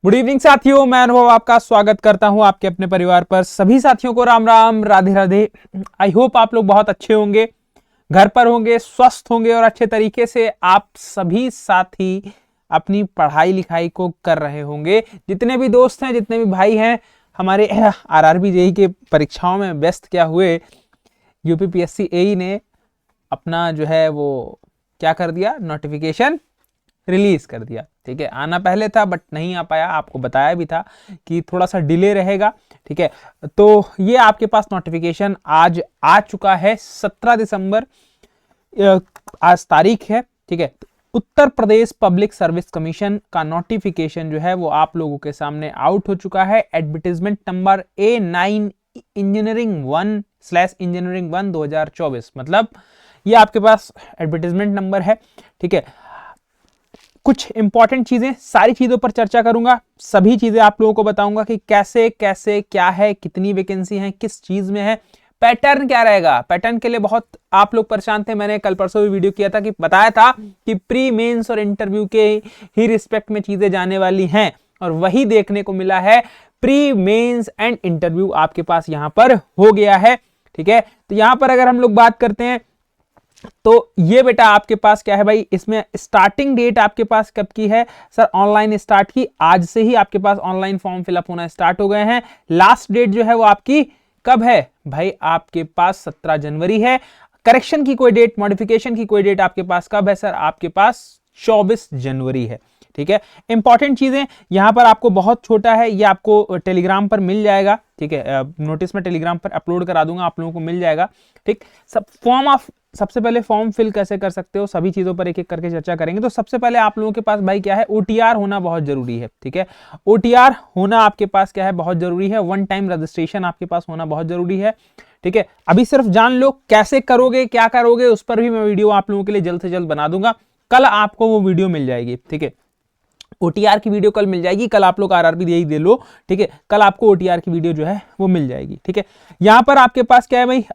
Good evening साथियों, मैं अनुभव आपका स्वागत करता हूं आपके अपने परिवार पर। सभी साथियों को राम राम, राधे राधे। आई होप आप लोग बहुत अच्छे होंगे, घर पर होंगे, स्वस्थ होंगे और अच्छे तरीके से आप सभी साथी अपनी पढ़ाई लिखाई को कर रहे होंगे। जितने भी दोस्त हैं, जितने भी भाई हैं, हमारे आरआरबी जेईई के परीक्षाओं में व्यस्त क्या हुए, यूपीपीएससी एई ने अपना जो है वो क्या कर दिया, नोटिफिकेशन रिलीज कर दिया। ठीक है, आना पहले था बट नहीं आ पाया, आपको बताया भी था कि थोड़ा सा डिले रहेगा। ठीक है, तो ये आपके पास नोटिफिकेशन आज आ चुका है। 17 दिसंबर आज तारीख है। ठीक है, Uttar Pradesh public service commission का नोटिफिकेशन जो है वो आप लोगों के सामने आउट हो चुका है। एडवर्टीजमेंट नंबर A9 इंजीनियरिंग 1/इंजीनियरिंग 1 2024, मतलब ये आपके पास एडवर्टीजमेंट नंबर है। ठीक है, कुछ इंपॉर्टेंट चीजें, सारी चीजों पर चर्चा करूंगा, सभी चीजें आप लोगों को बताऊंगा कि कैसे कैसे क्या है, कितनी वैकेंसी है, किस चीज में है, पैटर्न क्या रहेगा। पैटर्न के लिए बहुत आप लोग परेशान थे। मैंने कल परसों भी वीडियो किया था कि बताया था कि प्री मेंस और इंटरव्यू के ही रिस्पेक्ट में चीजें जाने वाली हैं, और वही देखने को मिला है। प्री मेंस एंड इंटरव्यू आपके पास यहां पर हो गया है। ठीक है, तो यहां पर अगर हम लोग बात करते हैं तो ये बेटा आपके पास क्या है भाई, इसमें स्टार्टिंग डेट आपके पास कब की है सर? ऑनलाइन स्टार्ट की, आज से ही आपके पास ऑनलाइन फॉर्म फिलअप होना स्टार्ट हो गए हैं। लास्ट डेट जो है वो आपकी कब है भाई? आपके पास 17 जनवरी है। करेक्शन की कोई डेट, मॉडिफिकेशन की कोई डेट आपके पास कब है सर? आपके पास 24 जनवरी है। ठीक है, इंपॉर्टेंट चीजें यहां पर आपको बहुत छोटा है, ये आपको टेलीग्राम पर मिल जाएगा। ठीक है, नोटिस में टेलीग्राम पर अपलोड करा दूंगा, आप लोगों को मिल जाएगा। ठीक, सबसे पहले फॉर्म फिल कैसे कर सकते हो, सभी चीजों पर एक एक करके चर्चा करेंगे। तो सबसे पहले आप लोगों के पास भाई क्या है, ओटीआर होना बहुत जरूरी है। ठीक है, ओटीआर होना आपके पास क्या है, बहुत जरूरी है। वन टाइम रजिस्ट्रेशन आपके पास होना बहुत जरूरी है। ठीक है, अभी सिर्फ जान लो कैसे करोगे, क्या करोगे, उस पर भी मैं वीडियो आप लोगों के लिए जल्द से जल्द बना दूंगा। कल आपको वो वीडियो मिल जाएगी। ठीक है, ओटीआर की वीडियो कल मिल जाएगी। कल आप लोग आरआरबी यही दे लो। ठीक है, कल आपको ओटीआर की वीडियो जो है वो मिल जाएगी। ठीक है, यहां पर आपके पास क्या है भाई,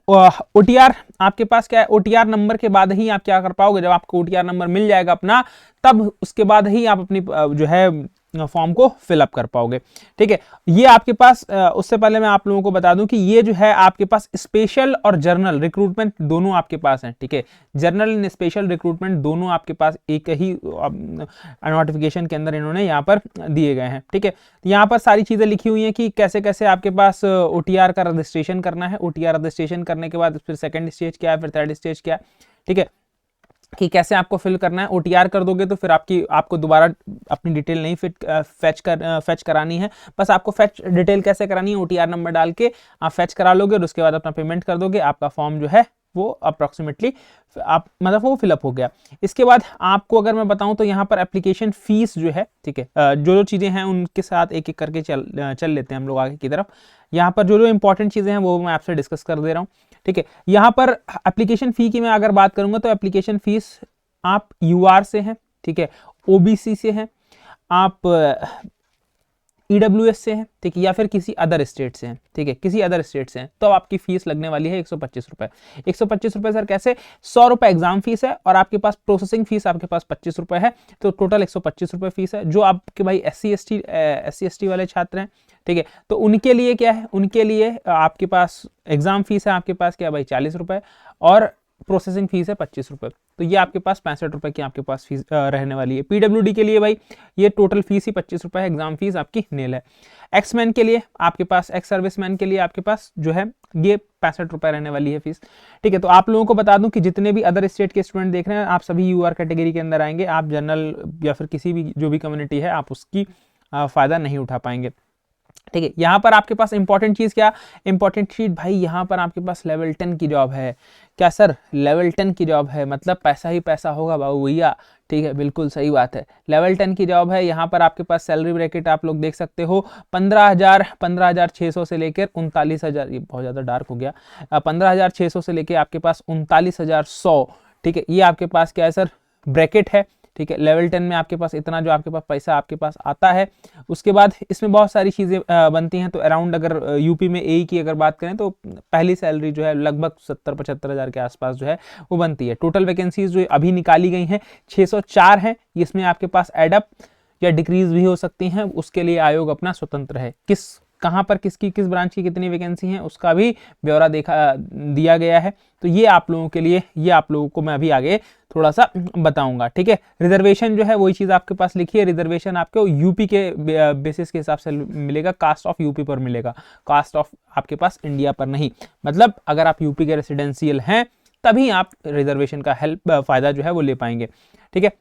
ओटीआर आपके पास क्या है, ओटीआर नंबर के बाद ही आप क्या कर पाओगे, जब आपको ओटीआर नंबर मिल जाएगा अपना, तब उसके बाद ही आप अपनी जो है फॉर्म को फिलअप कर पाओगे। ठीक है, ये आपके पास उससे पहले मैं आप लोगों को बता दूं कि ये जो है आपके पास स्पेशल और जर्नल रिक्रूटमेंट दोनों आपके पास हैं। ठीक है, जर्नल एंड स्पेशल रिक्रूटमेंट दोनों आपके पास एक ही नोटिफिकेशन के अंदर इन्होंने यहाँ पर दिए गए हैं। ठीक है, यहाँ पर सारी चीजें लिखी हुई हैं कि कैसे कैसे आपके पास ओटीआर का रजिस्ट्रेशन करना है। ओटीआर रजिस्ट्रेशन करने के बाद फिर सेकंड स्टेज क्या है, फिर थर्ड स्टेज क्या है। ठीक है, कि कैसे आपको फिल करना है। ओटीआर कर दोगे तो फिर आपको दोबारा अपनी डिटेल नहीं फैच करानी है। बस आपको फैच डिटेल कैसे करानी है, ओटीआर नंबर डाल के आप फैच करा लोगे और उसके बाद अपना पेमेंट कर दोगे, आपका फॉर्म जो है वो अप्रोक्सीमेटली आप मतलब वो फिलअप हो गया। इसके बाद आपको अगर मैं बताऊं तो यहाँ पर एप्लीकेशन फीस जो है, ठीक है, जो चीजें हैं उनके साथ एक एक करके चल लेते हैं हम लोग आगे की तरफ। यहाँ पर जो इंपॉर्टेंट चीजें हैं वो मैं आपसे डिस्कस कर दे रहा हूँ। ठीक है, यहाँ पर एप्लीकेशन फी की मैं अगर बात करूंगा तो एप्लीकेशन फीस आप यूआर से हैं, ठीक है, ओबीसी से हैं, आप ईडब्ल्यूएस से हैं, ठीक है, या फिर किसी अदर स्टेट से हैं। ठीक है, किसी अदर स्टेट से हैं तो आपकी फीस लगने वाली है 125 रुपए। 125 रुपए सर कैसे? 100 रुपए एग्जाम फीस है और आपके पास प्रोसेसिंग फीस आपके पास 25 रुपए है, तो टोटल 125 रुपए फीस है। जो आपके भाई एससी एसटी वाले छात्र हैं, ठीक है, तो उनके लिए क्या है, उनके लिए आपके पास एग्जाम फीस है आपके पास क्या भाई 40 रुपए और प्रोसेसिंग फीस है 25 रुपए। तो ये आपके पास 65 रुपए की आपके पास फीस रहने वाली है। पीडब्ल्यूडी के लिए भाई ये टोटल फीस ही 25 रुपए है, एग्जाम फीस आपकी नील है। एक्समैन के लिए आपके पास, एक्स सर्विसमैन के लिए आपके पास जो है ये 65 रुपए रहने वाली है फीस। ठीक है, तो आप लोगों को बता दूं कि जितने भी अदर स्टेट के स्टूडेंट देख रहे हैं, आप सभी यूआर कैटेगरी के अंदर आएंगे। आप जनरल या फिर किसी भी जो भी कम्युनिटी है आप उसकी फायदा नहीं उठा पाएंगे। ठीक है, यहां पर आपके पास इंपॉर्टेंट चीज क्या, इंपॉर्टेंट चीज भाई यहां पर आपके पास लेवल 10 की जॉब है। क्या सर? लेवल 10 की जॉब है, मतलब पैसा ही पैसा होगा बाबू भैया। ठीक है, बिल्कुल सही बात है, लेवल 10 की जॉब है। यहाँ पर आपके पास सैलरी ब्रैकेट आप लोग देख सकते हो, 15,600 से लेकर 39,000, ये बहुत ज्यादा डार्क हो गया, 15,600 से लेकर आपके पास 39,100। ठीक है, ये आपके पास क्या है सर? ब्रैकेट है। ठीक है, लेवल 10 में आपके पास इतना जो आपके पास पैसा आपके पास आता है। उसके बाद इसमें बहुत सारी चीजें बनती हैं। तो अराउंड अगर यूपी में एई की अगर बात करें तो पहली सैलरी जो है लगभग 70-75 हज़ार के आसपास जो है वो बनती है। टोटल वैकेंसीज जो अभी निकाली गई हैं 604 हैं। इसमें आपके पास एडअप या डिक्रीज भी हो सकती हैं, उसके लिए आयोग अपना स्वतंत्र है। कहाँ पर किसकी किस ब्रांच की कितनी वैकेंसी हैं उसका भी ब्यौरा दिया गया है। तो ये आप लोगों के लिए, ये आप लोगों को मैं अभी आगे थोड़ा सा बताऊंगा, ठीक है। रिजर्वेशन जो है वही चीज आपके पास लिखी है, रिजर्वेशन आपको यूपी के बेसिस के हिसाब से मिलेगा, कास्ट ऑफ यूपी पर मिलेगा, कास्ट ऑफ आपके पास इंडिया पर नहीं। मतलब अगर आप यूपी के रेसिडेंशियल हैं तभी आप रिजर्वेशन का फायदा जो है वो ले पाएंगे, ठीक है।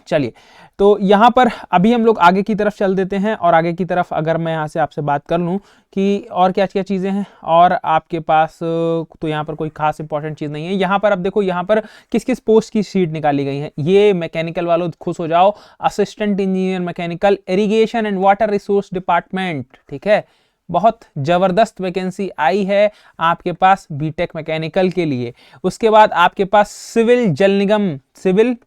चलिए, तो यहाँ पर अभी हम लोग आगे की तरफ चल देते हैं, और आगे की तरफ अगर मैं यहाँ से आपसे बात कर लूँ कि और क्या क्या चीज़ें हैं, और आपके पास तो यहाँ पर कोई खास इंपॉर्टेंट चीज़ नहीं है। यहाँ पर अब देखो, यहाँ पर किस किस पोस्ट की सीट निकाली गई है। ये मैकेनिकल वालों खुश हो जाओ, assistant engineer mechanical, irrigation and water resource department, ठीक है। बहुत जबरदस्त वैकेंसी आई है आपके पास बीटेक मैकेनिकल के लिए। उसके बाद आपके पास सिविल जल निगम, सिविल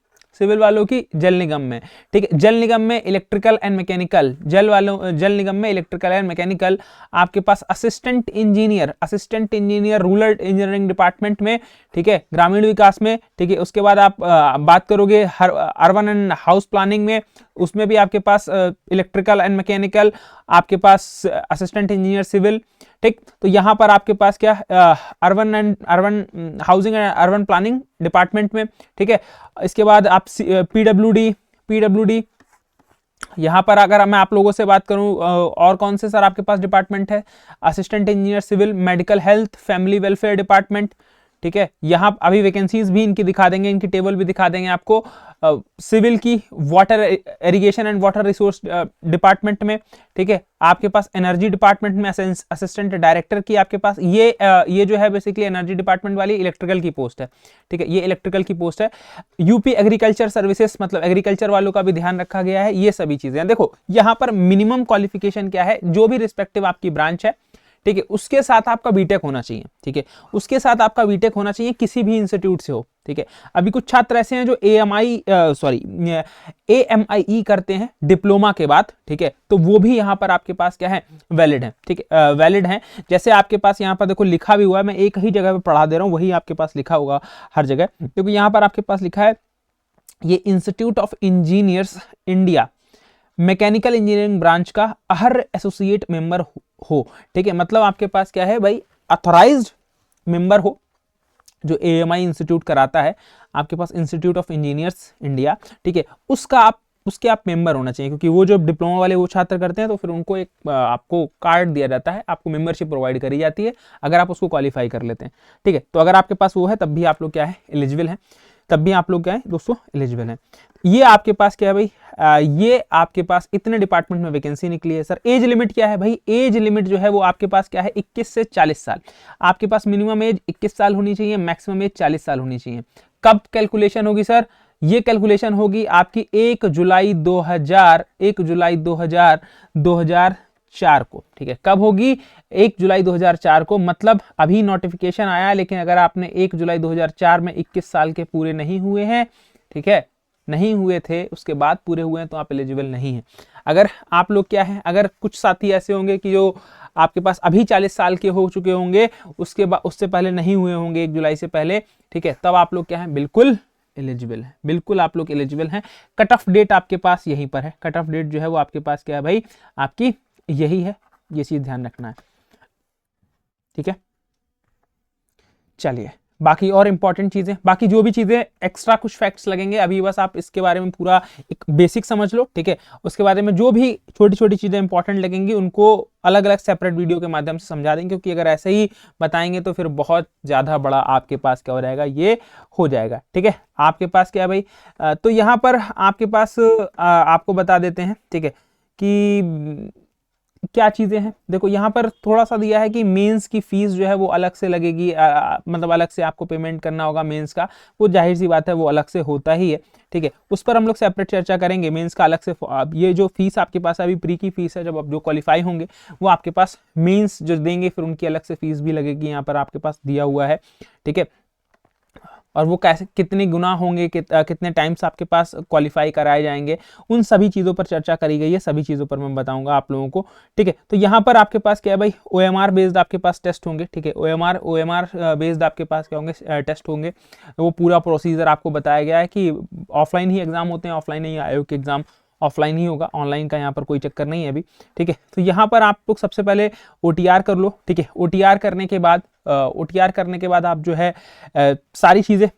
वालों की जल निगम में, ठीक है। जल निगम में इलेक्ट्रिकल एंड मैकेनिकल, जल निगम में इलेक्ट्रिकल एंड मैकेनिकल। आपके पास assistant engineer rural engineering department में, ठीक है, ग्रामीण विकास में, ठीक है। उसके बाद आप बात करोगे अर्बन एंड हाउस प्लानिंग में, उसमें भी आपके पास इलेक्ट्रिकल एंड मैकेनिकल, आपके पास असिस्टेंट इंजीनियर सिविल, ठीक। तो यहाँ पर आपके पास क्या, urban housing and urban planning department में, ठीक है। इसके बाद आप पीडब्ल्यूडी, यहाँ पर अगर मैं आप लोगों से बात करूं और कौन से सर आपके पास डिपार्टमेंट है, assistant engineer civil, medical health family welfare department, ठीक है। यहाँ अभी वैकेंसीज भी इनकी दिखा देंगे, इनकी टेबल भी दिखा देंगे आपको। सिविल की water irrigation and water resource department में, ठीक है। आपके पास एनर्जी डिपार्टमेंट में असिस्टेंट डायरेक्टर की आपके पास ये जो है बेसिकली एनर्जी डिपार्टमेंट वाली इलेक्ट्रिकल की पोस्ट है, ठीक है। ये इलेक्ट्रिकल की पोस्ट है। यूपी एग्रीकल्चर सर्विसेज, मतलब एग्रीकल्चर वालों का भी ध्यान रखा गया है। ये सभी चीजें देखो, यहाँ पर मिनिमम क्वालिफिकेशन क्या है, जो भी रिस्पेक्टिव आपकी ब्रांच है, ठीक है, उसके साथ आपका बीटेक होना चाहिए, ठीक है। उसके साथ आपका बीटेक होना चाहिए, किसी भी इंस्टीट्यूट से हो, ठीक है। अभी कुछ छात्र ऐसे हैं जो AMIE करते हैं डिप्लोमा के बाद, ठीक है। तो वो भी यहाँ पर आपके पास क्या है, वैलिड है, ठीक है, वैलिड है। जैसे आपके पास यहाँ पर देखो लिखा भी हुआ है, मैं एक ही जगह पे पढ़ा दे रहा हूँ, वही आपके पास लिखा होगा हर जगह, क्योंकि यहाँ पर आपके पास लिखा है ये institute of engineers India mechanical engineering branch का हर एसोसिएट मेंबर हो, ठीक है। मतलब आपके पास क्या है भाई, अथॉराइज्ड मेंबर हो, जो AMI इंस्टीट्यूट कराता है, आपके पास इंस्टीट्यूट ऑफ इंजीनियर्स इंडिया, ठीक है, उसके आप मेंबर होना चाहिए, क्योंकि वो जो डिप्लोमा वाले वो छात्र करते हैं तो फिर उनको एक आपको कार्ड दिया जाता है, आपको मेंबरशिप प्रोवाइड करी जाती है अगर आप उसको क्वालिफाई कर लेते हैं, ठीक है। तो अगर आपके पास वो है तब भी आप लोग क्या है, एलिजिबल हैं, तब भी आप लोग क्या है दोस्तों, एलिजिबल हैं। ये आपके पास क्या है भाई, ये आपके पास इतने डिपार्टमेंट में वैकेंसी निकली है। सर एज लिमिट क्या है भाई, एज लिमिट जो है वो आपके पास क्या है, 21 से 40 साल। आपके पास मिनिमम एज 21 साल होनी चाहिए, मैक्सिमम एज 40 साल होनी चाहिए। कब कैलकुलेशन होगी सर, ये कैलकुलेशन होगी आपकी 1 जुलाई 2004 को, ठीक है। कब होगी, 1 जुलाई 2004 को। मतलब अभी नोटिफिकेशन आया, लेकिन अगर आपने 1 जुलाई 2004 में 21 साल के पूरे नहीं हुए हैं, ठीक है, नहीं हुए थे, उसके बाद पूरे हुए हैं, तो आप एलिजिबल नहीं हैं। अगर आप लोग क्या है, अगर कुछ साथी ऐसे होंगे कि जो आपके पास अभी 40 साल के हो चुके होंगे, उसके बाद उससे पहले नहीं हुए होंगे 1 जुलाई से पहले, ठीक है, तब आप लोग क्या है, बिल्कुल एलिजिबल है, बिल्कुल आप लोग एलिजिबल हैं। कट ऑफ डेट आपके पास यहीं पर है, कट ऑफ डेट जो है वो आपके पास क्या है भाई, आपकी यही है, ये चीज ध्यान रखना है, ठीक है। चलिए, बाकी और इंपॉर्टेंट चीजें, बाकी जो भी चीजें एक्स्ट्रा कुछ फैक्ट्स लगेंगे, अभी बस आप इसके बारे में पूरा एक बेसिक समझ लो, ठीक है। उसके बारे में जो भी छोटी छोटी चीजें इंपॉर्टेंट लगेंगी उनको अलग अलग सेपरेट वीडियो के माध्यम से समझा देंगे, क्योंकि अगर ऐसे ही बताएंगे तो फिर बहुत ज्यादा बड़ा आपके पास क्या हो जाएगा, ये हो जाएगा, ठीक है। आपके पास क्या है भाई, तो यहाँ पर आपके पास आपको बता देते हैं, ठीक है, कि क्या चीजें हैं। देखो यहाँ पर थोड़ा सा दिया है कि मेंस की फीस जो है वो अलग से लगेगी, मतलब अलग से आपको पेमेंट करना होगा मेंस का, वो जाहिर सी बात है, वो अलग से होता ही है, ठीक है। उस पर हम लोग सेपरेट चर्चा करेंगे। मेंस का अलग से, ये जो फीस आपके पास अभी प्री की फीस है, जब आप जो क्वालिफाई होंगे वो आपके पास मेंस जो देंगे, फिर उनकी अलग से फीस भी लगेगी, यहाँ पर आपके पास दिया हुआ है, ठीक है। और वो कैसे, कितने गुना होंगे, कितने टाइम्स आपके पास क्वालिफाई कराए जाएंगे, उन सभी चीज़ों पर चर्चा करी गई है, सभी चीज़ों पर मैं बताऊंगा आप लोगों को, ठीक है। तो यहाँ पर आपके पास क्या है भाई, OMR बेस्ड आपके पास टेस्ट होंगे, ठीक है। OMR बेस्ड आपके पास क्या होंगे, टेस्ट होंगे। वो पूरा प्रोसीजर आपको बताया गया है कि ऑफलाइन ही एग्जाम होते हैं, ऑफलाइन ही आयोग के एग्जाम ऑफलाइन ही होगा, ऑनलाइन का यहाँ पर कोई चक्कर नहीं है अभी, ठीक है। तो यहाँ पर आप लोग सबसे पहले OTR कर लो, ठीक है। OTR करने के बाद आप जो है सारी चीज़ें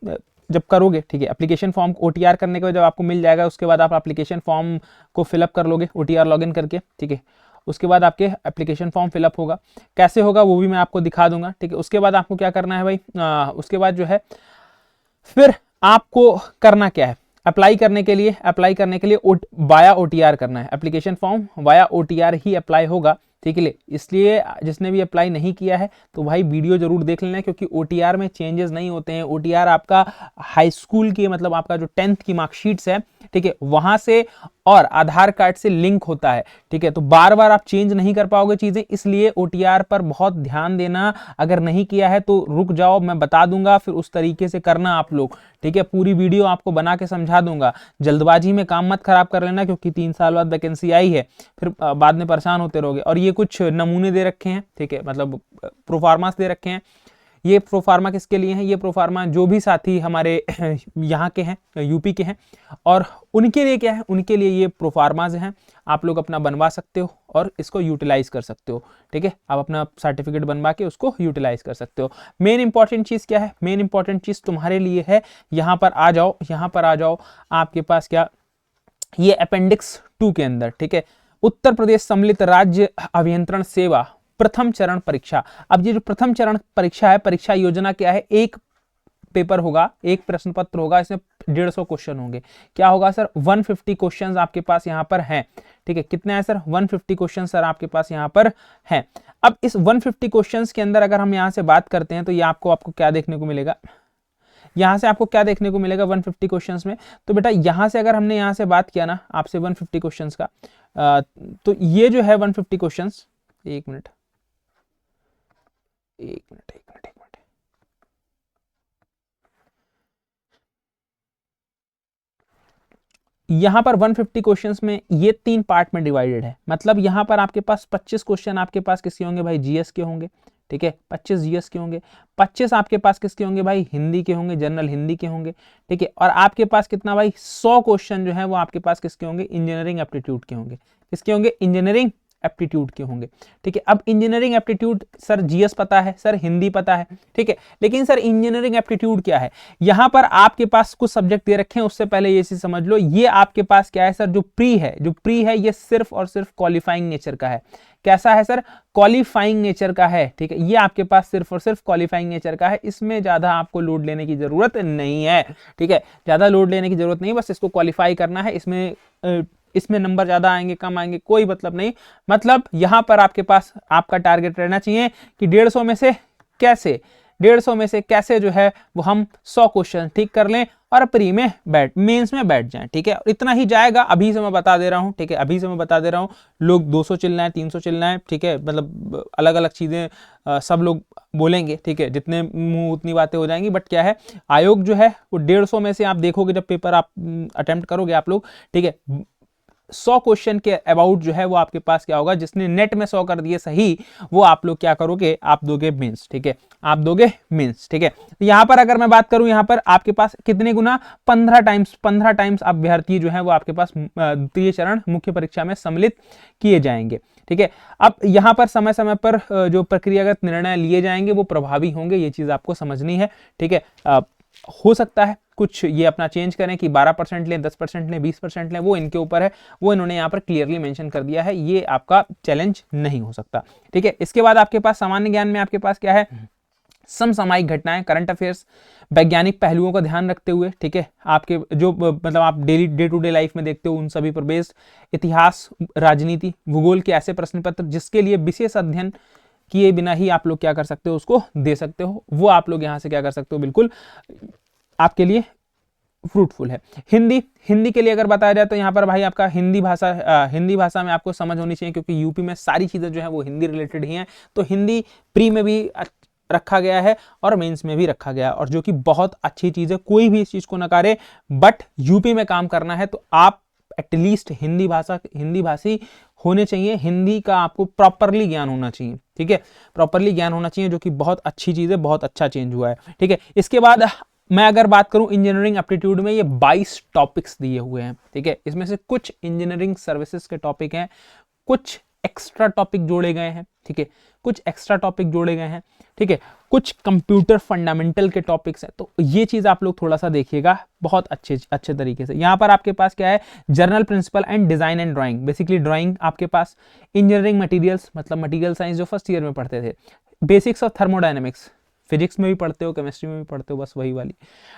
जब करोगे, ठीक है, एप्लीकेशन फॉर्म OTR करने के बाद जब आपको मिल जाएगा, उसके बाद आप एप्लीकेशन फॉर्म को फिलअप कर लोगे OTR लॉगिन करके, ठीक है। उसके बाद आपके एप्लीकेशन फॉर्म फिलअप होगा, कैसे होगा वो भी मैं आपको दिखा दूंगा, ठीक है। उसके बाद आपको क्या करना है भाई, उसके बाद जो है फिर आपको करना क्या है, अप्लाई करने के लिए वाया OTR करना है, एप्लीकेशन फॉर्म वाया OTR ही अप्लाई होगा, ठीक है। इसलिए जिसने भी अप्लाई नहीं किया है तो भाई वीडियो जरूर देख लेना, क्योंकि OTR में चेंजेस नहीं होते हैं। OTR आपका हाई स्कूल की मतलब आपका जो 10th की मार्कशीट्स है, ठीक है, वहां से और आधार कार्ड से लिंक होता है, ठीक है। तो बार बार आप चेंज नहीं कर पाओगे चीजें, इसलिए OTR पर बहुत ध्यान देना। अगर नहीं किया है तो रुक जाओ, मैं बता दूंगा, फिर उस तरीके से करना आप लोग, ठीक है। पूरी वीडियो आपको बना के समझा दूंगा, जल्दबाजी में काम मत खराब कर लेना, क्योंकि 3 साल बाद वैकेंसी आई है, फिर बाद में परेशान होते रहोगे। और ये कुछ नमूने दे रखे हैं, ठीक है, मतलब प्रोफार्मास दे रखे हैं। ये प्रोफार्मा किसके लिए है, ये प्रोफार्मा जो भी साथी हमारे यहाँ के हैं, यूपी के हैं, और उनके लिए क्या है, उनके लिए ये प्रोफार्माज हैं। आप लोग अपना बनवा सकते हो और इसको यूटिलाइज कर सकते हो, ठीक है। आप अपना सर्टिफिकेट बनवा के उसको यूटिलाइज कर सकते हो। मेन इंपॉर्टेंट चीज क्या है, मेन इंपॉर्टेंट चीज तुम्हारे लिए है, यहाँ पर आ जाओ, आपके पास क्या, ये अपेंडिक्स 2 के अंदर, ठीक है, उत्तर प्रदेश सम्मिलित राज्य अभियंत्रण सेवा प्रथम चरण परीक्षा। अब ये जो प्रथम चरण परीक्षा है, परीक्षा योजना क्या है, एक पेपर होगा, एक प्रश्न पत्र होगा, इसमें 150 क्वेश्चन होंगे। क्या होगा सर, 150 क्वेश्चंस आपके पास यहाँ पर हैं, ठीक है। कितने हैं सर, 150 क्वेश्चन सर आपके पास यहाँ पर हैं। अब इस 150 क्वेश्चंस के अंदर अगर हम यहाँ से बात करते हैं तो ये आपको क्या देखने को मिलेगा, यहाँ से आपको क्या देखने को मिलेगा 150 क्वेश्चंस में। तो बेटा यहाँ से अगर हमने यहाँ से बात किया ना आपसे 150 क्वेश्चंस का, तो ये जो है 150 क्वेश्चंस, एक मिनट, यहां पर 150 क्वेश्चंस में ये 3 पार्ट में डिवाइडेड है। मतलब यहां पर आपके पास 25 क्वेश्चन आपके पास किसके होंगे भाई, जीएस के होंगे, ठीक है, 25 जीएस के होंगे। 25 आपके पास किसके होंगे भाई, हिंदी के होंगे, जनरल हिंदी के होंगे, ठीक है। और आपके पास कितना भाई, 100 क्वेश्चन जो है वो आपके पास किसके होंगे, इंजीनियरिंग एप्टीट्यूड के होंगे। किसके होंगे, इंजीनियरिंग एप्टीट्यूड के होंगे, ठीक है। अब इंजीनियरिंग एप्टीट्यूड, सर जीएस पता है, सर हिंदी पता है, ठीक है, लेकिन सर इंजीनियरिंग एप्टीट्यूड क्या है, यहां पर आपके पास कुछ सब्जेक्ट दे रखे हैं। उससे पहले ये चीज समझ लो, ये आपके पास क्या है सर, जो प्री है ये सिर्फ और सिर्फ क्वालिफाइंग नेचर का है। कैसा है सर, क्वालिफाइंग नेचर का है, ठीक है। ये आपके पास सिर्फ और सिर्फ क्वालिफाइंग नेचर का है, इसमें ज्यादा आपको लोड लेने की जरूरत नहीं है, ठीक है। ज्यादा लोड लेने की जरूरत नहीं है, बस इसको क्वालिफाई करना है। इसमें नंबर ज्यादा आएंगे कम आएंगे कोई मतलब नहीं। मतलब यहां पर आपके पास आपका टारगेट रहना चाहिए कि 150 में से कैसे जो है वो हम 100 क्वेश्चन ठीक कर लें और प्री में मेंस में बैठ जाएं, ठीक है। इतना ही जाएगा, अभी से मैं बता दे रहा हूं, ठीक है, अभी से मैं बता दे रहा हूं। लोग 200 चिल्लाएं है, 300 चिल्लाएं है, ठीक है, मतलब अलग अलग चीजें सब लोग बोलेंगे, ठीक है, जितने मुंह उतनी बातें हो जाएंगी। बट क्या है, आयोग जो है वो 150 में से आप देखोगे, जब पेपर आप अटेम्प्ट करोगे आप लोग, ठीक है, 100 क्वेश्चन के अबाउट जो है वो आपके पास क्या होगा, जिसने नेट में 100 कर दिए सही, वो आप लोग क्या करोगे, आप दोगे मेंस, ठीक है, आप दोगे मेंस, ठीक है। तो यहां पर अगर मैं बात करूं, यहां पर आपके पास कितने गुना, 15 टाइम्स आप अभ्यर्थी जो है वो आपके पास द्वितीय चरण मुख्य परीक्षा में सम्मिलित किए जाएंगे, ठीक है। अब यहां पर समय समय पर जो प्रक्रियागत निर्णय लिए जाएंगे वो प्रभावी होंगे, ये चीज आपको समझनी है, ठीक है। हो सकता है कुछ ये अपना चेंज करें कि 12% लें, 10% लें, 20% लें, वो इनके ऊपर है, वो इन्होंने यहाँ पर क्लियरली मेंशन कर दिया है, ये आपका चैलेंज नहीं हो सकता, ठीक है। इसके बाद आपके पास सामान्य ज्ञान में आपके पास क्या है, समसामयिक घटनाएं, करंट अफेयर्स, वैज्ञानिक पहलुओं का ध्यान रखते हुए, ठीक है, आपके जो मतलब आप डे टू डे लाइफ में देखते हो उन सभी पर बेस्ड, इतिहास, राजनीति, भूगोल के ऐसे प्रश्न पत्र जिसके लिए विशेष अध्ययन किए बिना ही आप लोग क्या कर सकते हो, उसको दे सकते हो, वो आप लोग यहाँ से क्या कर सकते हो, बिल्कुल आपके लिए फ्रूटफुल है। हिंदी के लिए अगर बताया जाए तो यहाँ पर भाई आपका हिंदी भाषा में आपको समझ होनी चाहिए, क्योंकि यूपी में सारी चीजें जो है वो हिंदी रिलेटेड ही हैं। तो हिंदी प्री में भी रखा गया है और मेंस में भी रखा गया है, और जो कि बहुत अच्छी चीज है, कोई भी इस चीज को नकारे। बट यूपी में काम करना है तो आप एटलीस्ट हिंदी भाषी होने चाहिए, हिंदी का आपको प्रॉपरली ज्ञान होना चाहिए, ठीक है, प्रॉपरली ज्ञान होना चाहिए, जो कि बहुत अच्छी चीज है, बहुत अच्छा चेंज हुआ है, ठीक है। इसके बाद मैं अगर बात करूं इंजीनियरिंग एप्टीट्यूड में ये 22 टॉपिक्स दिए हुए हैं, ठीक है। इसमें से कुछ इंजीनियरिंग सर्विसेज के टॉपिक हैं, कुछ एक्स्ट्रा टॉपिक जोड़े गए हैं, ठीक है, कुछ एक्स्ट्रा टॉपिक जोड़े गए हैं, ठीक है, कुछ कंप्यूटर फंडामेंटल के टॉपिक्स हैं। तो ये चीज आप लोग थोड़ा सा देखिएगा बहुत अच्छे तरीके से। यहाँ पर आपके पास क्या है, general principle and design and drawing, basically drawing आपके पास, इंजीनियरिंग मटेरियल्स मतलब मटेरियल साइंस जो फर्स्ट ईयर में पढ़ते थे, बेसिक्स ऑफ थर्मोडायनेमिक्स, फिजिक्स में भी पढ़ते हो, केमिस्ट्री में भी पढ़ते हो, बस वही वाली,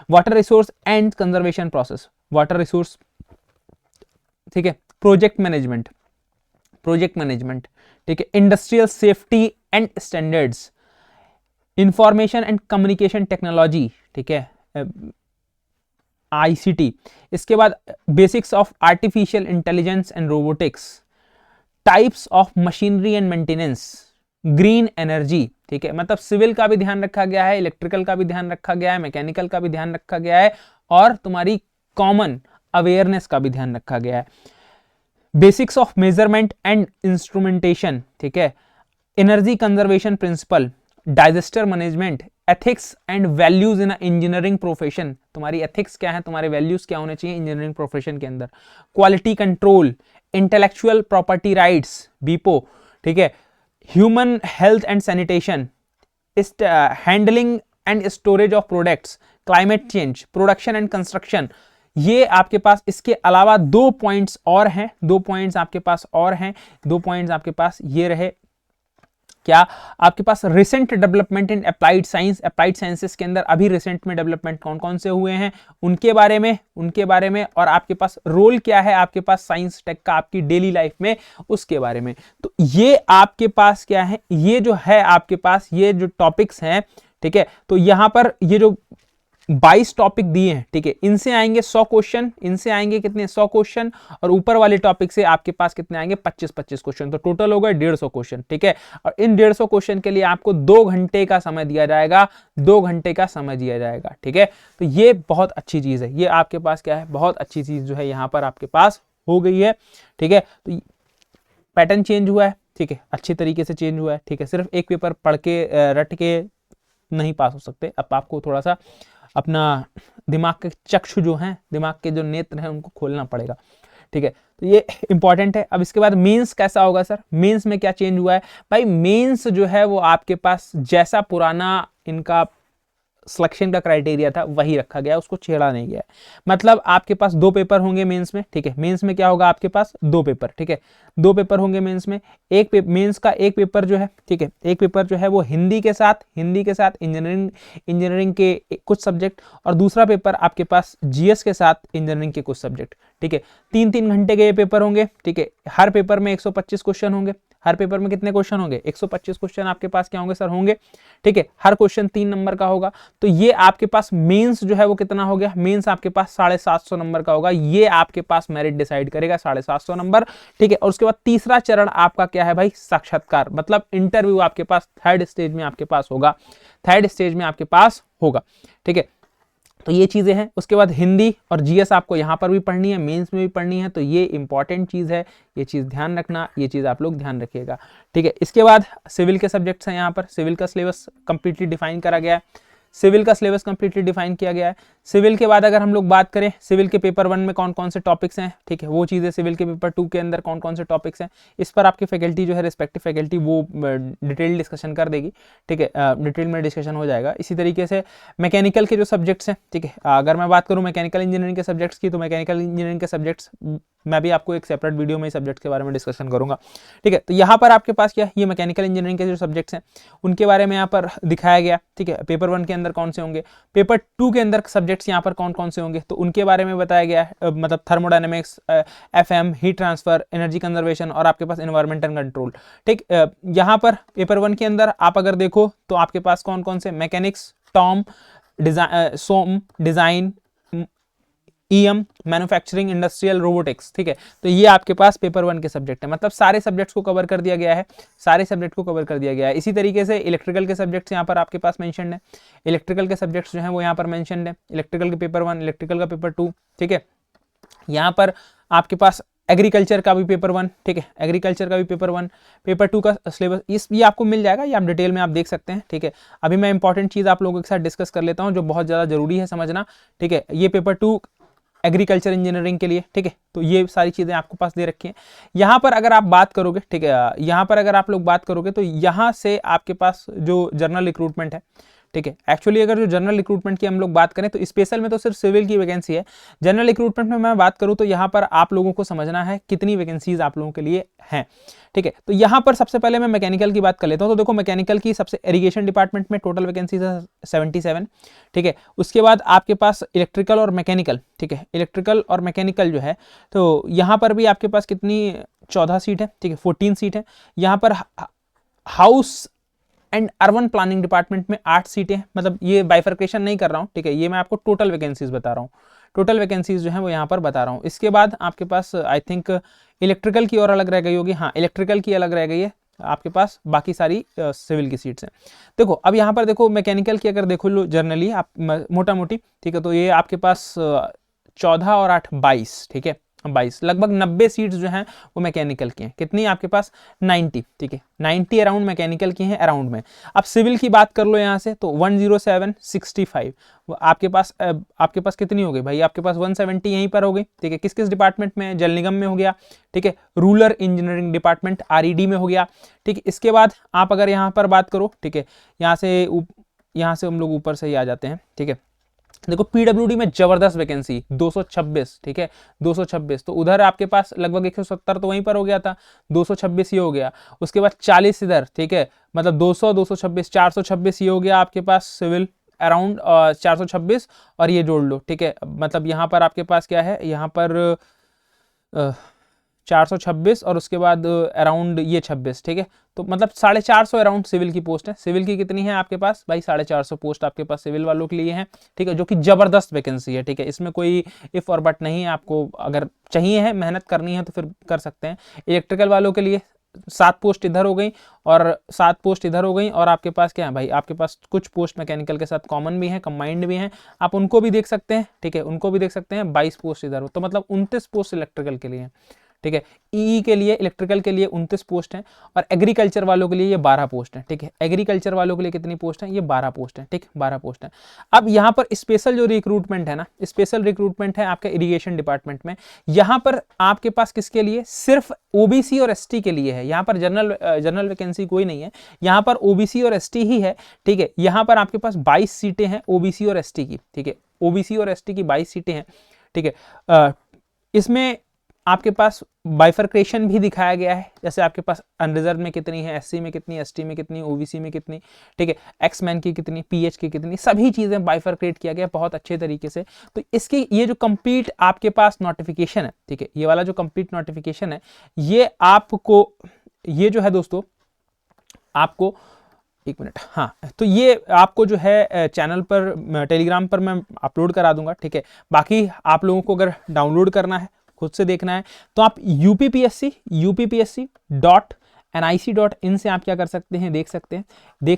water resource and conservation process, water resource, ठीक है, प्रोजेक्ट मैनेजमेंट, ठीक है, industrial safety and standards, information and communication technology, ठीक है, आईसीटी। इसके बाद basics of artificial intelligence and robotics, types of machinery and maintenance, green energy, ठीक है, मतलब सिविल का भी ध्यान रखा गया है, इलेक्ट्रिकल का भी ध्यान रखा गया है, मैकेनिकल का भी ध्यान रखा गया है, और तुम्हारी कॉमन अवेयरनेस का भी ध्यान रखा गया है। Basics of measurement and instrumentation, ठीक है, energy conservation principle, disaster management, ethics and values in engineering profession, तुम्हारी एथिक्स क्या है, तुम्हारे वैल्यूज क्या होने चाहिए इंजीनियरिंग प्रोफेशन के अंदर, quality control, intellectual property rights, BPO, ठीक है, human health and sanitation, handling and storage of products, climate change, production and construction. ये आपके पास, इसके अलावा 2 पॉइंट्स और हैं, 2 पॉइंट्स आपके पास और हैं, 2 पॉइंट्स आपके पास ये रहे, क्या आपके पास recent development in applied science, applied sciences के अंदर अभी रिसेंट में डेवलपमेंट कौन कौन से हुए हैं उनके बारे में, और आपके पास रोल क्या है आपके पास साइंस टेक का आपकी डेली लाइफ में, उसके बारे में। तो ये आपके पास क्या है, ये जो है आपके पास ये जो टॉपिक्स हैं, ठीक है, तो यहां पर ये जो 22 टॉपिक दिए हैं, ठीक है, इनसे आएंगे 100 क्वेश्चन, इनसे आएंगे कितने 100 क्वेश्चन, और ऊपर वाले टॉपिक से आपके पास कितने आएंगे 25-25 क्वेश्चन, तो टोटल हो गए 150 क्वेश्चन, ठीक है। और इन 150 क्वेश्चन के लिए आपको 2 घंटे का समय दिया जाएगा, 2 घंटे का समय दिया जाएगा, ठीक है। तो ये बहुत अच्छी चीज है, ये आपके पास क्या है, बहुत अच्छी चीज जो है यहाँ पर आपके पास हो गई है, ठीक है। तो पैटर्न चेंज हुआ है, ठीक है, अच्छी तरीके से चेंज हुआ है, ठीक है। सिर्फ एक पेपर पढ़ के रट के नहीं पास हो सकते, अब आपको थोड़ा सा अपना दिमाग के चक्षु जो हैं, दिमाग के जो नेत्र हैं, उनको खोलना पड़ेगा, ठीक है। तो ये इंपॉर्टेंट है। अब इसके बाद मेंस कैसा होगा सर, मेंस में क्या चेंज हुआ है भाई, मेंस जो है वो आपके पास जैसा पुराना इनका सिलेक्शन का क्राइटेरिया था वही रखा गया, उसको छेड़ा नहीं गया। मतलब आपके पास 2 पेपर होंगे मेंस में, ठीक है, मेंस में क्या होगा आपके पास 2 पेपर, ठीक है, 2 पेपर होंगे मेंस में। मेंस का एक पेपर जो है, ठीक है, एक पेपर जो है वो हिंदी के साथ इंजीनियरिंग के कुछ सब्जेक्ट, और दूसरा पेपर आपके पास जीएस के साथ इंजीनियरिंग के कुछ सब्जेक्ट, ठीक है। 3-3 घंटे के ये पेपर होंगे, ठीक है। हर पेपर में 125 क्वेश्चन होंगे, हर पेपर में कितने क्वेश्चन होंगे 125 क्वेश्चन आपके पास क्या होंगे सर, होंगे, ठीक है। हर क्वेश्चन 3 नंबर का होगा। तो ये आपके पास मेंस जो है वो कितना हो गया, मेंस आपके पास 750 नंबर का होगा, ये आपके पास मेरिट डिसाइड करेगा 750 नंबर, ठीक है। और उसके बाद तीसरा चरण आपका क्या है भाई, साक्षात्कार, मतलब इंटरव्यू आपके पास थर्ड स्टेज में आपके पास होगा, ठीक है। तो ये चीजें हैं। उसके बाद हिंदी और जीएस आपको यहाँ पर भी पढ़नी है, मेंस में भी पढ़नी है, तो ये इंपॉर्टेंट चीज है, ये चीज ध्यान रखना, ये चीज आप लोग ध्यान रखिएगा, ठीक है। इसके बाद सिविल के सब्जेक्ट्स हैं, यहाँ पर सिविल का सिलेबस कंप्लीटली डिफाइन करा गया है, सिविल का सिलेबस कंप्लीटली डिफाइन किया गया है। सिविल के बाद अगर हम लोग बात करें, सिविल के पेपर 1 में कौन कौन से टॉपिक्स हैं, ठीक है, वो चीज़ें सिविल के पेपर 2 के अंदर कौन कौन से टॉपिक्स हैं, इस पर आपकी फैकल्टी जो है, रिस्पेक्टिव फैकल्टी वो डिटेल डिस्कशन कर देगी, ठीक है, डिटेल में डिस्कशन हो जाएगा। इसी तरीके से मैकेनिकल के जो सब्जेक्ट्स हैं, ठीक है, अगर मैं बात करूँ मैकेनिकल इंजीनियरिंग के सब्जेक्ट्स की, तो मैकेनिकल इंजीनियरिंग के सब्जेक्ट्स मैं भी आपको एक सेपरेट वीडियो में सब्जेक्ट्स के बारे में डिस्कशन करूंगा, ठीक है। तो यहाँ पर आपके पास क्या है, ये मैकेनिकल इंजीनियरिंग के जो सब्जेक्ट्स हैं उनके बारे में यहाँ पर दिखाया गया, ठीक है। पेपर 1 के अंदर कौन से होंगे, पेपर 2 के अंदर सब्जेक्ट्स यहाँ पर कौन कौन से होंगे, तो उनके बारे में बताया गया है, मतलब thermodynamics, FM, heat transfer, energy conservation, और आपके पास एनवायरमेंटल कंट्रोल, ठीक। यहाँ पर पेपर 1 के अंदर आप अगर देखो तो आपके पास कौन कौन से, mechanics, Tom, design, EM, manufacturing, industrial, robotics, ठीक है। तो ये आपके पास पेपर 1 के सब्जेक्ट है, मतलब सारे सब्जेक्ट्स को कवर कर दिया गया है, इसी तरीके से इलेक्ट्रिकल के सब्जेक्ट्स यहाँ पर आपके पास मेंशन्ड है, इलेक्ट्रिकल के सब्जेक्ट्स जो हैं वो यहाँ पर मेंशन्ड है, इलेक्ट्रिकल के पेपर 1, इलेक्ट्रिकल का पेपर 2, ठीक है। यहाँ पर आपके पास एग्रीकल्चर का भी पेपर 1, ठीक है, एग्रीकल्चर का भी पेपर 1, पेपर 2 का सिलेबस ये आपको मिल जाएगा, ये आप डिटेल में आप देख सकते हैं, ठीक है। अभी मैं इंपॉर्टेंट चीज़ आप लोगों के साथ डिस्कस कर लेता हूँ जो बहुत ज़्यादा जरूरी है समझना, ठीक है। ये पेपर 2 एग्रीकल्चर इंजीनियरिंग के लिए, ठीक है, तो ये सारी चीज़ें आपको पास दे रखी हैं। यहाँ पर अगर आप बात करोगे, ठीक है, यहाँ पर अगर आप लोग बात करोगे तो यहाँ से आपके पास जो जनरल रिक्रूटमेंट है, ठीक है, एक्चुअली अगर जो जनरल रिक्रूटमेंट की हम लोग बात करें तो स्पेशल में तो सिर्फ सिविल की वैकेंसी है। जनरल रिक्रूटमेंट में मैं बात करूं तो यहाँ पर आप लोगों को समझना है कितनी वैकेंसीज आप लोगों के लिए हैं, ठीक है। तो यहाँ पर सबसे पहले मैं मैकेनिकल की बात कर लेता हूँ। तो देखो मैकेनिकल की सबसे इरिगेशन डिपार्टमेंट में टोटल वैकेंसीज है 77, ठीक है। उसके बाद आपके पास इलेक्ट्रिकल और मैकेनिकल, ठीक है, इलेक्ट्रिकल और मैकेनिकल जो है तो यहाँ पर भी आपके पास कितनी 14 सीट है, ठीक है, 14 सीट है। यहाँ पर house and urban planning department में 8 सीटें हैं, मतलब ये बाइफर्केशन नहीं कर रहा हूँ, ठीक है, ये मैं आपको टोटल वैकेंसीज बता रहा हूँ, टोटल वैकेंसीज जो है वो यहाँ पर बता रहा हूँ। इसके बाद आपके पास आई थिंक इलेक्ट्रिकल की और अलग रह गई होगी, हाँ इलेक्ट्रिकल की अलग रह गई है आपके पास, बाकी सारी सिविल की सीट्स हैं। देखो अब यहाँ पर देखो मैकेनिकल की अगर देखो लो जर्नली आप मोटा मोटी, ठीक है, तो ये आपके पास 14 और 8 22, ठीक है, 22 लगभग 90 सीट्स जो हैं वो मैकेनिकल की हैं। कितनी आपके पास 90, ठीक है, 90 अराउंड मैकेनिकल की हैं अराउंड में। अब सिविल की बात कर लो यहाँ से तो 10765 आपके पास कितनी हो गई भाई, आपके पास 170 यहीं पर हो गई, ठीक है। किस किस डिपार्टमेंट में, जल निगम में हो गया, ठीक है, रूरल इंजीनियरिंग डिपार्टमेंट RED में हो गया, ठीक है। इसके बाद आप अगर यहाँ पर बात करो, ठीक है, यहाँ से हम लोग ऊपर से ही आ जाते हैं, ठीक है। देखो PWD में जबरदस्त वैकेंसी 226, ठीक है, 226, तो उधर आपके पास लगभग 170 तो वहीं पर हो गया था, 226 ये हो गया। उसके बाद 40 इधर, ठीक है, मतलब 200 226 426 ये हो गया आपके पास सिविल अराउंड 426 और ये जोड़ लो, ठीक है, मतलब यहाँ पर आपके पास क्या है, यहाँ पर 426 और उसके बाद अराउंड ये 26, ठीक है, तो मतलब 450 अराउंड सिविल की पोस्ट है। सिविल की कितनी है आपके पास भाई, 450 पोस्ट आपके पास सिविल वालों के लिए है, ठीक है, जो कि जबरदस्त वैकेंसी है, ठीक है, इसमें कोई इफ और बट नहीं है। आपको अगर चाहिए है, मेहनत करनी है तो फिर कर सकते हैं। इलेक्ट्रिकल वालों के लिए 7 पोस्ट इधर हो गई और 7 पोस्ट इधर हो गई, और आपके पास क्या है भाई, आपके पास कुछ पोस्ट मैकेनिकल के साथ कॉमन भी हैं, कंबाइंड भी हैं, आप उनको भी देख सकते हैं, ठीक है, उनको भी देख सकते हैं। 22 पोस्ट इधर हो, तो मतलब 29 पोस्ट इलेक्ट्रिकल के लिए हैं, ठीक है। ई के लिए, इलेक्ट्रिकल के लिए 29 पोस्ट हैं और एग्रीकल्चर वालों के लिए ये 12 पोस्ट हैं, ठीक है। एग्रीकल्चर वालों के लिए कितनी पोस्ट हैं, ये 12 पोस्ट हैं, ठीक, 12 पोस्ट हैं। अब यहाँ पर स्पेशल जो रिक्रूटमेंट है ना, स्पेशल रिक्रूटमेंट है आपका इरिगेशन डिपार्टमेंट में। यहाँ पर आपके पास किसके लिए, सिर्फ OBC और ST के लिए है। यहाँ पर जनरल वैकेंसी कोई नहीं है, यहाँ पर OBC और ST ही है, ठीक है। यहाँ पर आपके पास 22 सीटें हैं OBC और ST की, ठीक है, OBC और ST की 22 सीटें हैं, ठीक है। इसमें आपके पास बाइफर्केशन भी दिखाया गया है, जैसे आपके पास अनरिजर्व में कितनी है, SC में कितनी, ST में कितनी, OBC में कितनी, ठीक है, एक्समैन की कितनी, PH की कितनी, सभी चीजें बाइफर्केट किया गया बहुत अच्छे तरीके से। तो इसकी ये जो कंप्लीट आपके पास नोटिफिकेशन है, ठीक है, ये वाला जो कंप्लीट नोटिफिकेशन है, ये आपको, ये जो है दोस्तों आपको, एक मिनट, हाँ, तो ये आपको जो है चैनल पर टेलीग्राम पर मैं अपलोड करा दूंगा, ठीक है। बाकी आप लोगों को अगर डाउनलोड करना है, खुद से देखना है, तो आप UPPSC.nic.in से आप क्या कर सकते हैं, देख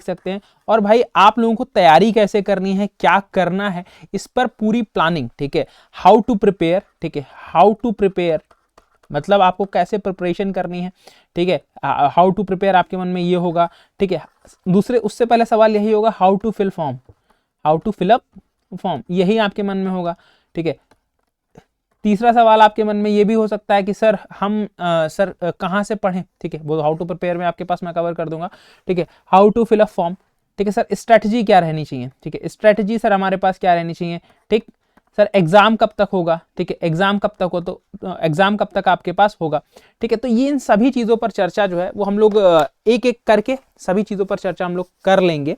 सकते हैं। और भाई आप लोगों को तैयारी कैसे करनी है, क्या करना है, इस पर पूरी प्लानिंग, ठीक है, हाउ टू प्रिपेयर, ठीक है, हाउ टू प्रिपेयर मतलब आपको कैसे प्रिपरेशन करनी है, ठीक है, हाउ टू प्रिपेयर आपके मन में ये होगा, ठीक है। दूसरे उससे पहले सवाल यही होगा, how to fill form, how to fill up form, यही आपके मन में होगा, ठीक है। तीसरा सवाल आपके मन में ये भी हो सकता है कि सर हम कहाँ से पढ़ें, ठीक है, वो हाउ टू प्रिपेयर में आपके पास मैं कवर कर दूंगा, ठीक है। How to fill up form, ठीक है सर, स्ट्रेटजी क्या रहनी चाहिए, ठीक है, स्ट्रेटजी सर हमारे पास क्या रहनी चाहिए, ठीक सर। एग्जाम कब तक होगा, ठीक है, एग्जाम कब तक हो, तो एग्जाम कब तक आपके पास होगा, ठीक है। तो ये इन सभी चीजों पर चर्चा जो है वो हम लोग एक एक करके सभी चीजों पर चर्चा हम लोग कर लेंगे,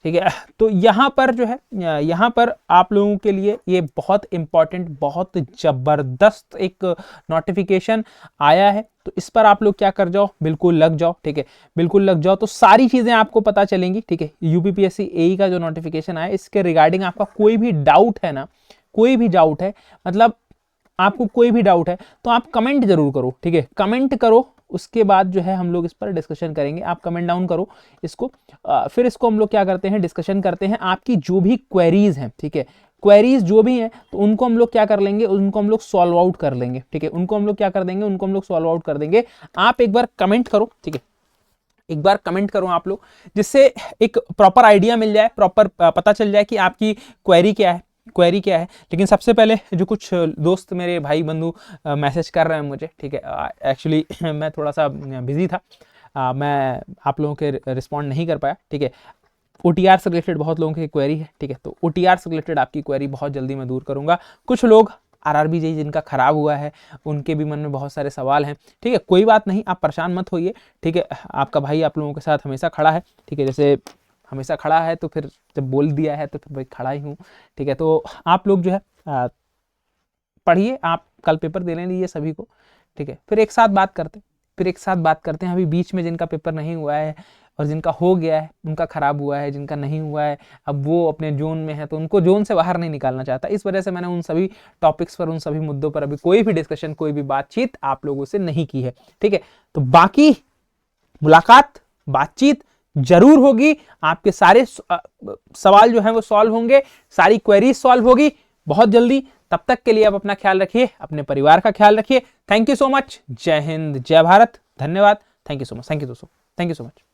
ठीक है। तो यहाँ पर जो है, यहाँ पर आप लोगों के लिए ये बहुत इंपॉर्टेंट, बहुत जबरदस्त एक नोटिफिकेशन आया है, तो इस पर आप लोग क्या कर जाओ, बिल्कुल लग जाओ, ठीक है, बिल्कुल लग जाओ, तो सारी चीजें आपको पता चलेंगी, ठीक है। UPPSC AE का जो नोटिफिकेशन आया, इसके रिगार्डिंग आपका कोई भी डाउट है ना, कोई भी डाउट है, मतलब आपको कोई भी डाउट है तो आप कमेंट जरूर करो, ठीक है, कमेंट करो, उसके बाद जो है हम लोग इस पर डिस्कशन करेंगे। आप कमेंट डाउन करो इसको, फिर इसको हम लोग क्या करते हैं, डिस्कशन करते हैं। आपकी जो भी क्वेरीज हैं, ठीक है, क्वेरीज जो भी हैं तो उनको हम लोग क्या कर लेंगे, उनको हम लोग सॉल्व आउट कर लेंगे, ठीक है। उनको हम लोग क्या कर देंगे, उनको हम लोग सॉल्व आउट कर देंगे। आप एक बार कमेंट करो, ठीक है, एक बार कमेंट करो आप लोग, जिससे एक प्रॉपर आइडिया मिल जाए, प्रॉपर पता चल जाए कि आपकी क्वेरी क्या है, क्वेरी क्या है। लेकिन सबसे पहले जो कुछ दोस्त मेरे भाई बंधु मैसेज कर रहे हैं मुझे, ठीक है, एक्चुअली मैं थोड़ा सा बिजी था, मैं आप लोगों के रिस्पॉन्ड नहीं कर पाया, ठीक है। OTR से रिलेटेड बहुत लोगों की क्वेरी है, ठीक है, तो OTR से रिलेटेड आपकी क्वेरी बहुत जल्दी मैं दूर करूंगा। कुछ लोग RRB JEE जिनका खराब हुआ है, उनके भी मन में बहुत सारे सवाल हैं, ठीक है, कोई बात नहीं, आप परेशान मत होइए, ठीक है। आपका भाई आप लोगों के साथ हमेशा खड़ा है, ठीक है, जैसे हमेशा खड़ा है तो फिर जब बोल दिया है तो फिर भाई खड़ा ही हूँ, ठीक है। तो आप लोग जो है पढ़िए, आप कल पेपर देने दीजिए सभी को, ठीक है, फिर एक साथ बात करते हैं। अभी बीच में जिनका पेपर नहीं हुआ है और जिनका हो गया है, उनका खराब हुआ है, जिनका नहीं हुआ है, अब वो अपने जोन में है तो उनको जोन से बाहर नहीं निकालना चाहता, इस वजह से मैंने उन सभी टॉपिक्स पर, उन सभी मुद्दों पर अभी कोई भी डिस्कशन, कोई भी बातचीत आप लोगों से नहीं की है, ठीक है। तो बाकी मुलाकात, बातचीत जरूर होगी, आपके सारे सवाल जो हैं वो सॉल्व होंगे, सारी क्वेरीज सॉल्व होगी बहुत जल्दी। तब तक के लिए आप अपना ख्याल रखिए, अपने परिवार का ख्याल रखिए। थैंक यू सो मच, जय हिंद, जय भारत, धन्यवाद, thank you so much, thank you दोस्तों, थैंक यू सो मच।